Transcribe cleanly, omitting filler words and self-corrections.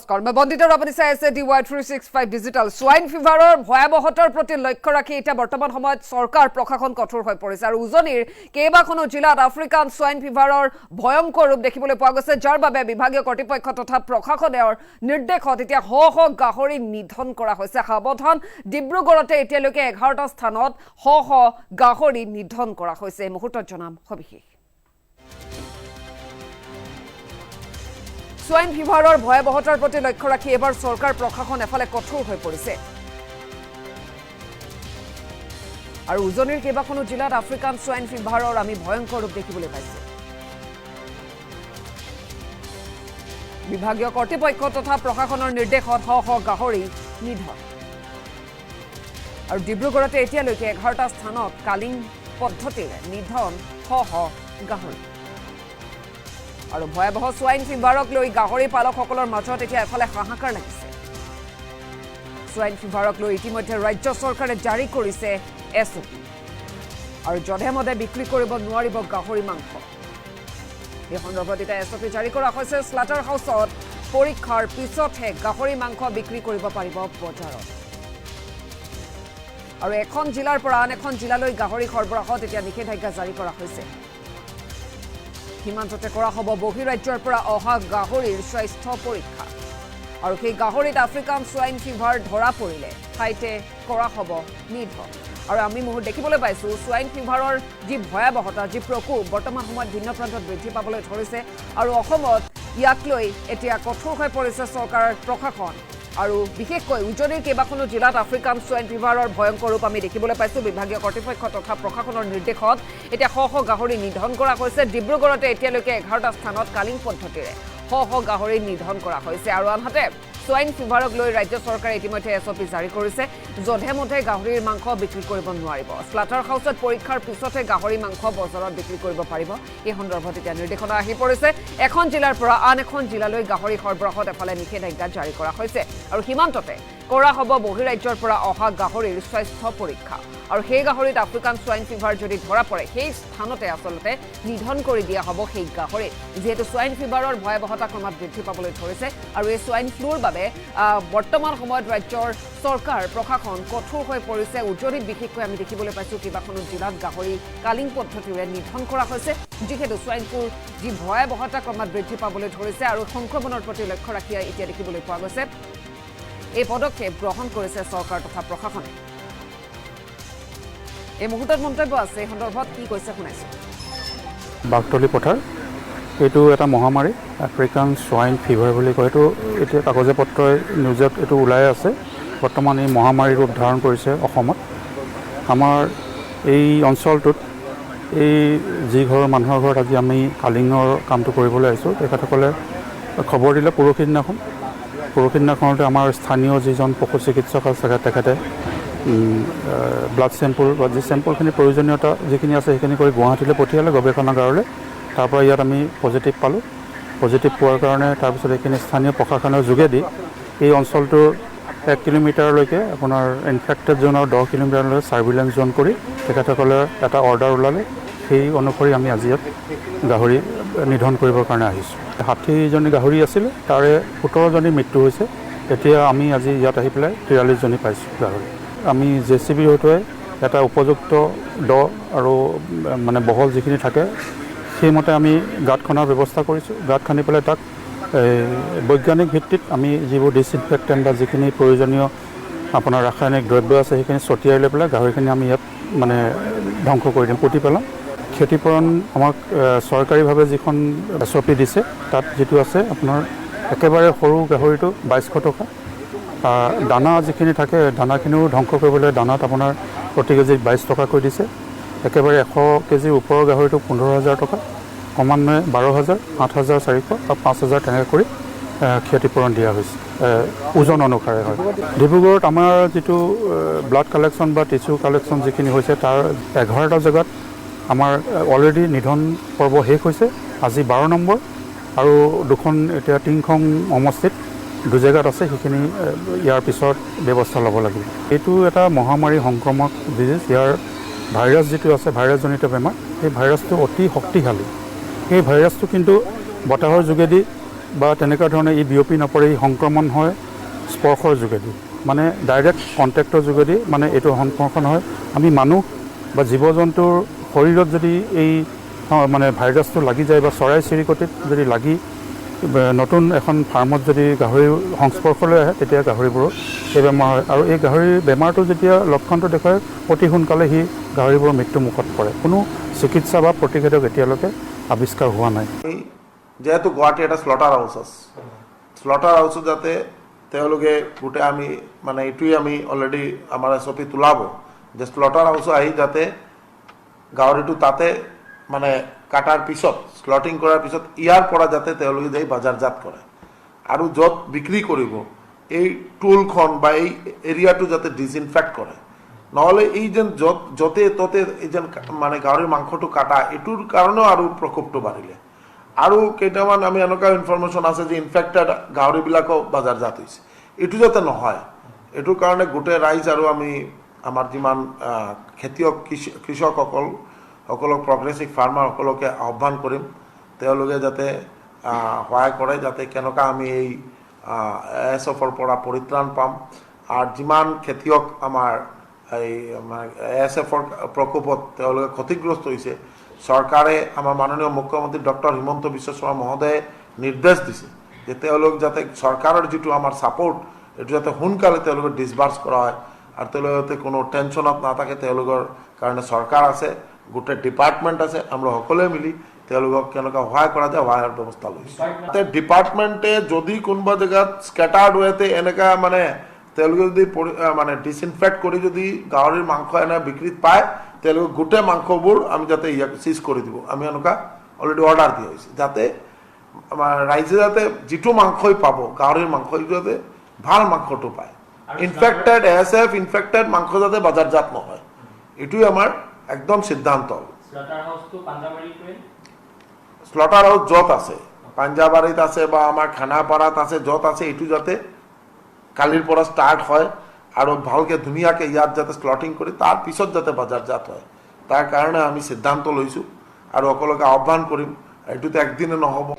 নমস্কাৰ মই বন্দিতৰ আপুনি চাই আছে DY365 ডিজিটেল সোয়াইন ফিভাৰৰ ভয়াবহতাৰ প্ৰতি লক্ষ্য ৰাখি এটা বৰ্তমান সময়ত চৰকাৰ প্ৰশাসন কঠোৰ হৈ পৰিছে আৰু উজনিৰ কেইবাখনো জিলাত আফ্ৰিকান সোয়াইন ফিভাৰৰ ভয়ংকৰ ৰূপ দেখিবলৈ পোৱা গৈছে যাৰ বাবে বিভাগীয় কৰ্তৃপক্ষ তথা প্ৰশাসনৰ নিৰ্দেশত এতিয়া শ গাহৰি নিধন কৰা হৈছে সাৱধান ডিব্ৰুগড়তে এতিয়ালৈকে 11টা স্থানত শ গাহৰি নিধন কৰা হৈছে এই মুহূৰ্তত জনাম সবিশেষ সোয়াইন ফিভাৰৰ ভয়াবহতাৰ প্ৰতি লক্ষ্য ৰাখি এবাৰ চৰকাৰ প্ৰশাসন এফালে কঠোৰ হৈ পৰিছে আৰু উজনিৰ কেইবাখনো জিলাত আফ্ৰিকান সোয়াইন ফিভাৰৰ আমি ভয়ংকৰ ৰূপ দেখিবলৈ পাইছো বিভাগীয় কৰ্তৃপক্ষ তথা প্ৰশাসনৰ নিৰ্দেশত শ গাহৰি নিধন আৰু ডিব্ৰুগড়তে এতিয়ালৈকে 11টা স্থানত কালিং পদ্ধতিৰে নিধন শ গাহৰি আৰু ভয়াবহ সোয়াইন ফিভাৰক লৈ গাহৰি পালকসকলৰ মাজত এতিয়া এফালে হাহাকাৰ লাগিছে সোয়াইন ফিভাৰক লৈ ইতিমধ্যে ৰাজ্য চৰকাৰে জাৰি কৰিছে SOP আৰু জধে-মধে বিক্ৰী কৰিব নোৱাৰিব গাহৰি মাংস এই সন্দৰ্ভত এটা SOP জাৰি কৰা হৈছে স্লাটাৰ হাউচত পৰীক্ষাৰ পিছতহে গাহৰি মাংস বিক্ৰী কৰিব পাৰিব বজাৰত আৰু এখন জিলাৰ পৰা আন এখন জিলালৈ গাহৰি সৰবৰাহত এতিয়া নিষেধাজ্ঞা জাৰি কৰা হৈছে সীমান্ততে কৰা হ'ব বহিৰাজ্যৰ পৰা অহা গাহৰিৰ স্বাস্থ্য পৰীক্ষা আৰু সেই গাহৰিত আফ্ৰিকান সোয়াইন ফিভাৰ ধৰা পৰিলে ঠাইতে কৰা হ'ব নিধন আৰু আমি মুহূৰ্ত দেখিবলৈ পাইছো সোয়াইন ফিভাৰৰ যি ভয়াবহতা যি প্ৰকোপ বৰ্তমান সময়ত ভিন্ন প্ৰান্তত বৃদ্ধি পাবলৈ ধৰিছে আৰু অসমত ইয়াক লৈ এতিয়া কঠোৰ হৈ পৰিছে চৰকাৰৰ প্ৰশাসন আৰু বিশেষকৈ উজনিৰ কেইবাখনো জিলাত আফ্ৰিকান সোয়াইন ফিভাৰৰ ভয়ংকৰ ৰূপ আমি দেখিবলৈ পাইছো বিভাগীয় কৰ্তৃপক্ষ তথা প্ৰশাসনৰ নিৰ্দেশত এতিয়া শ গাহৰি নিধন কৰা হৈছে ডিব্ৰুগড়তে এতিয়ালৈকে 11টা স্থানত কালিং পদ্ধতিৰে শ গাহৰি নিধন কৰা হৈছে আৰু আনহাতে সোয়াইন ফিভাৰক লৈ ৰাজ্য চৰকাৰে ইতিমধ্যে SOP জাৰি কৰিছে জধে-মধে গাহৰিৰ মাংস বিক্ৰী কৰিব নোৱাৰিব স্লাটাৰ হাউচত পৰীক্ষাৰ পিছতে গাহৰি মাংস বজাৰত বিক্ৰী কৰিব পাৰিব এই সন্দৰ্ভত এতিয়া নিৰ্দেশনা আহি পৰিছে এখন জিলাৰ পৰা আন এখন জিলালৈ গাহৰি সৰবৰাহত এফালে নিষেধাজ্ঞা জাৰি কৰা হৈছে আৰু সীমান্ততে কৰা হ'ব বহিৰাজ্যৰ পৰা অহা গাহৰিৰ স্বাস্থ্য পৰীক্ষা আৰু সেই গাহৰিত আফ্ৰিকান সোয়াইন ফিভাৰ যদি ধৰা পৰে সেই স্থানতে আচলতে নিধন কৰি দিয়া হ'ব সেই গাহৰি যেহেতু সোয়াইন ফিভাৰৰ ভয়াবহতা ক্ৰমাৎ বৃদ্ধি পাবলৈ ধৰিছে আৰু এই সোয়াইন ফ্লুৰ বাবে বৰ্তমান সময়ত ৰাজ্যৰ চৰকাৰ প্ৰশাসন কঠোৰ হৈ পৰিছে উজনিত বিশেষকৈ আমি দেখিবলৈ পাইছো কেইবাখনো জিলাত গাহৰি কালিং পদ্ধতিৰে নিধন কৰা হৈছে যিহেতু সোয়াইন ফ্লুৰ যি ভয়াবহতা ক্ৰমাৎ বৃদ্ধি পাবলৈ ধৰিছে আৰু সংক্ৰমণৰ প্ৰতি লক্ষ্য ৰাখি এতিয়া দেখিবলৈ পোৱা গৈছে এই পদক্ষেপ গ্ৰহণ কৰিছে চৰকাৰ তথা প্ৰশাসনে এই মুহূৰ্তত মন্তব্য আছে এই সন্দৰ্ভত কি কৈছে শুনাইছো বাগতলি পথাৰ এইটো এটা মহামাৰী আফ্ৰিকান সোয়াইন ফিভাৰ বুলি কয় এইটো এতিয়া কাগজে পত্ৰই নিউজত এইটো ওলাই আছে বৰ্তমান এই মহামাৰীৰ ৰূপ ধাৰণ কৰিছে অসমত আমাৰ এই অঞ্চলটোত এই যি ঘৰৰ মানুহৰ ঘৰত আজি আমি কালিঙৰ কামটো কৰিবলৈ আহিছোঁ তেখেতসকলে খবৰ দিলে পৰহি দিনাখনতে আমাৰ স্থানীয় যিজন পশু চিকিৎসক আছে তেখেতে ব্লাড চেম্পল বা যি চেম্পলখিনি প্ৰয়োজনীয়তা যিখিনি আছে সেইখিনি কৰি গুৱাহাটীলৈ পঠিয়ালে গৱেষণাগাৰলৈ তাৰ পৰা ইয়াত আমি পজিটিভ পালোঁ পজিটিভ পোৱাৰ কাৰণে তাৰপিছত এইখিনি স্থানীয় প্ৰশাসনৰ যোগেদি এই অঞ্চলটোৰ 1 কিলোমিটাৰলৈকে আপোনাৰ ইনফেক্টেড জোনৰ 10 কিলোমিটাৰলৈ ছাৰ্ভিলেঞ্চ জোন কৰি তেখেতসকলে এটা অৰ্ডাৰ ওলালে সেই অনুসৰি আমি আজি ইয়াত গাহৰি নিধন কৰিবৰ কাৰণে আহিছোঁ 60জনী গাহৰি আছিলে তাৰে 17জনী মৃত্যু হৈছে এতিয়া আমি আজি ইয়াত আহি পেলাই 43জনী পাইছোঁ গাহৰি আমি JCB হয়তো এটা উপযুক্ত দ আৰু মানে বহল যিখিনি থাকে সেইমতে আমি গাঁত খনাৰ ব্যৱস্থা কৰিছোঁ গাঁত খান্দি পেলাই তাক বৈজ্ঞানিক ভিত্তিত আমি যিবোৰ ডিছইনফেক্টেণ্ট বা যিখিনি প্ৰয়োজনীয় আপোনাৰ ৰাসায়নিক দ্ৰব্য আছে সেইখিনি ছটিয়াই লৈ পেলাই গাহৰিখিনি আমি ইয়াত মানে ধ্বংস কৰি দিম পুতি পেলাম ক্ষতিপূৰণ আমাক চৰকাৰীভাৱে যিখন SOP দিছে তাত যিটো আছে আপোনাৰ একেবাৰে সৰু গাহৰিটো 2200 টকা দানা যিখিনি থাকে দানাখিনিও ধ্বংস কৰিবলৈ দানাত আপোনাৰ প্ৰতি কেজি 22 টকাকৈ দিছে একেবাৰে 100 কেজিৰ ওপৰৰ গাহৰিটো 15,000 টকা ক্ৰমান্বয়ে 12,000 8,400 আৰু 5,000 তেনেকৈ কৰি ক্ষতিপূৰণ দিয়া হৈছে ওজন অনুসাৰে হয় ডিব্ৰুগড়ত আমাৰ যিটো ব্লাড কালেকশ্যন বা টিচু কালেকশ্যন যিখিনি হৈছে তাৰ 11টা জেগাত আমাৰ অলৰেডি নিধন পৰ্ব শেষ হৈছে আজি 12 নম্বৰ আৰু দুখন এতিয়া টিংখং সমষ্টিত 2 জেগাত আছে সেইখিনি ইয়াৰ পিছত ব্যৱস্থা ল'ব লাগিব এইটো এটা মহামাৰী সংক্ৰমক ডিজিজ ইয়াৰ ভাইৰাছ যিটো আছে ভাইৰাছজনিত বেমাৰ এই ভাইৰাছটো অতি শক্তিশালী এই ভাইৰাছটো কিন্তু বতাহৰ যোগেদি বা তেনেকুৱা ধৰণে ই বিয়পি নপৰে, ই সংক্ৰমণ হয় স্পৰ্শৰ যোগেদি, মানে ডাইৰেক্ট কণ্টেক্টৰ যোগেদি মানে এইটো সংক্ৰমণ হয়। আমি মানুহ বা জীৱ জন্তুৰ শৰীৰত যদি এই মানে ভাইৰাছটো লাগি যায় বা চৰাই চিৰিকটিত যদি লাগি নতুন এখন ফাৰ্মত যদি গাহৰিৰ সংস্পৰ্শলৈ আহে, তেতিয়া গাহৰিবোৰৰ এই বেমাৰ হয়। আৰু এই গাহৰিৰ বেমাৰটো যেতিয়া লক্ষণটো দেখুৱায়, অতি সোনকালে সি গাহৰিবোৰৰ মৃত্যু মুখত পৰে। কোনো চিকিৎসা বা প্ৰতিষেধক এতিয়ালৈকে আৱিষ্কাৰ হোৱা নাই। যেহেতু গুৱাহাটী এটা স্লটাৰ হাউচ আছে, স্লটাৰ হাউচত যাতে তেওঁলোকে গোটেই আমি মানে এইটোৱে আমি অলৰেডি আমাৰ SOP তোলাব যে স্লটাৰ হাউচত আহি যাতে গাহৰিটো তাতে মানে কাটাৰ পিছত স্লটিং কৰাৰ পিছত ইয়াৰ পৰা যাতে তেওঁলোকে যাই বজাৰজাত কৰে আৰু য'ত বিক্ৰী কৰিব এই টুলখন বা এই এৰিয়াটো যাতে ডিসইনফেক্ট কৰে। নহ'লে এই যেন য'তে ত'তে এই যেন মানে গাহৰিৰ মাংসটো কাটা, এইটোৰ কাৰণেও আৰু প্ৰকোপটো বাঢ়িলে। আৰু কেইটামান আমি এনেকুৱা ইনফৰমেশ্যন আছে যে ইনফেক্টেড গাহৰিবিলাকো বজাৰজাত হৈছে। এইটো যাতে নহয়, এইটোৰ কাৰণে গোটেই ৰাইজ আৰু আমি আমাৰ যিমান খেতিয়ক কৃষকসকলক প্ৰগ্ৰেছিভ ফাৰ্মাৰসকলকে আহ্বান কৰিম, তেওঁলোকে যাতে সহায় কৰে যাতে কেনেকুৱা আমি এই ASFৰ পৰা পৰিত্ৰাণ পাম। আৰু যিমান খেতিয়ক আমাৰ এই ASFৰ প্ৰকোপত তেওঁলোকে ক্ষতিগ্ৰস্ত হৈছে, চৰকাৰে আমাৰ মাননীয় মুখ্যমন্ত্ৰী ডক্টৰ হিমন্ত বিশ্ব শৰ্মা মহোদয়ে নিৰ্দেশ দিছে যে তেওঁলোক যাতে চৰকাৰৰ যিটো আমাৰ ছাপোৰ্ট, এইটো যাতে সোনকালে তেওঁলোকে ডিছবাৰ্চ কৰা হয় আৰু তেওঁলোকে যাতে কোনো টেনশ্যনত নাথাকে। তেওঁলোকৰ কাৰণে চৰকাৰ আছে, গোটেই ডিপাৰ্টমেণ্ট আছে, আমৰা সকলোৱে মিলি তেওঁলোকক কেনেকৈ সহায় কৰা যায় সহায়ৰ ব্যৱস্থা লৈছোঁ। ডিপাৰ্টমেণ্টে যদি কোনোবা জেগাত স্কেটাৰ্ড ৱেতে এনেকুৱা মানে তেওঁলোকে যদি মানে ডিসইনফেক্ট কৰি যদি গাহৰিৰ মাংস এনে বিক্ৰীত পায়, তেওঁলোকে গোটেই মাংসবোৰ আমি যাতে ইয়াক চিজ কৰি দিব, আমি এনেকুৱা অলৰেডি অৰ্ডাৰ দিয়া হৈছে যাতে আমাৰ ৰাইজে যাতে যিটো মাংসই পাব গাহৰিৰ মাংস যাতে ভাল মাংসটো পায়। ইনফেক্টেড ASF ইনফেক্টেড মাংস যাতে বজাৰজাত নহয়, এইটোৱে আমাৰ একদম সিদ্ধান্ত। স্লটাৰ হাউচ য'ত আছে, পাঞ্জাবাৰীত আছে বা আমাৰ খানাপাৰাত আছে, য'ত আছে এইটো যাতে কালিৰ পৰা ষ্টাৰ্ট হয় আৰু ভালকৈ ধুনীয়াকৈ ইয়াত যাতে স্লটিং কৰি তাৰ পিছত যাতে বজাৰজাত হয়, তাৰ কাৰণে আমি সিদ্ধান্ত লৈছোঁ আৰু সকলোকে আহ্বান কৰিম। এইটোতো একদিনে নহ'ব।